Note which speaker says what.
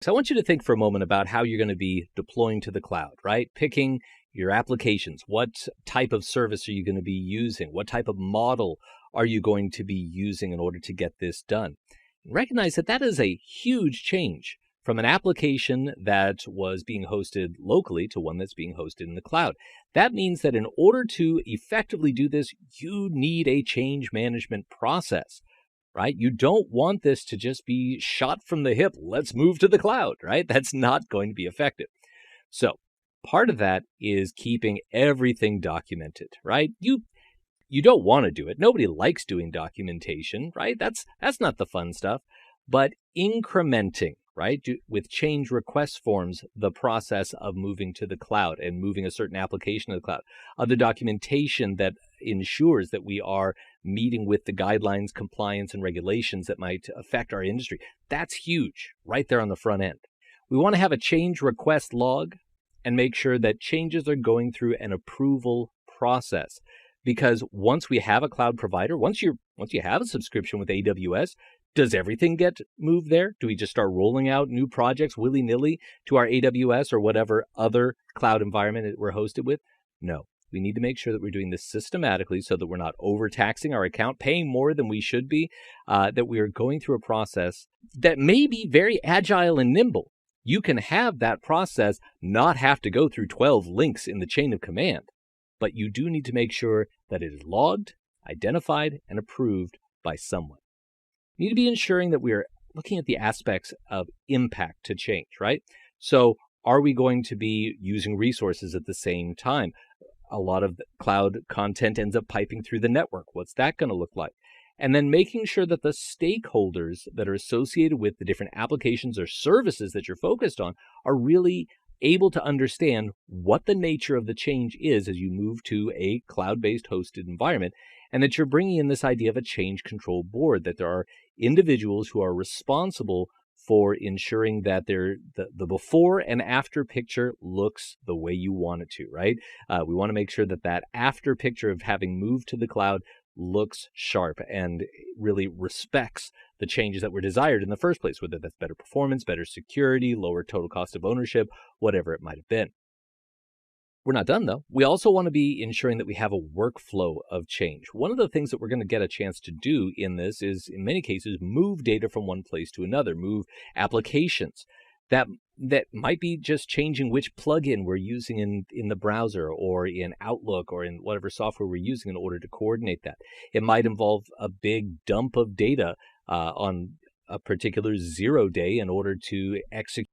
Speaker 1: So I want you to think for a moment about how you're going to be deploying to the cloud, right? Picking your applications. What type of service are you going to be using? What type of model are you going to be using in order to get this done? Recognize that that is a huge change from an application that was being hosted locally to one that's being hosted in the cloud. That means that in order to effectively do this, you need a change management process, right? You don't want this to just be shot from the hip. Let's move to the cloud, right? That's not going to be effective. So part of that is keeping everything documented, right? You don't want to do it. Nobody likes doing documentation, right? That's not the fun stuff. But incrementing, right, with change request forms, the process of moving to the cloud and moving a certain application to the cloud, other documentation that ensures that we are meeting with the guidelines, compliance, and regulations that might affect our industry. That's huge right there on the front end. We want to have a change request log and make sure that changes are going through an approval process. Because once we have a cloud provider, once you have a subscription with AWS, does everything get moved there? Do we just start rolling out new projects willy-nilly to our AWS or whatever other cloud environment that we're hosted with? No. We need to make sure that we're doing this systematically so that we're not overtaxing our account, paying more than we should be, that we are going through a process that may be very agile and nimble. You can have that process not have to go through 12 links in the chain of command, but you do need to make sure that it is logged, identified, and approved by someone. You need to be ensuring that we are looking at the aspects of impact to change, right? So are we going to be using resources at the same time? A lot of the cloud content ends up piping through the network. What's that going to look like? And then making sure that the stakeholders that are associated with the different applications or services that you're focused on are really able to understand what the nature of the change is as you move to a cloud-based hosted environment, and that you're bringing in this idea of a change control board, that there are individuals who are responsible for ensuring that the before and after picture looks the way you want it to, right? We want to make sure that that after picture of having moved to the cloud looks sharp and really respects the changes that were desired in the first place, whether that's better performance, better security, lower total cost of ownership, whatever it might have been. We're not done, though. We also want to be ensuring that we have a workflow of change. One of the things that we're going to get a chance to do in this is, in many cases, move data from one place to another, move applications. That might be just changing which plugin we're using in the browser or in Outlook or in whatever software we're using in order to coordinate that. It might involve a big dump of data on a particular 0 day in order to execute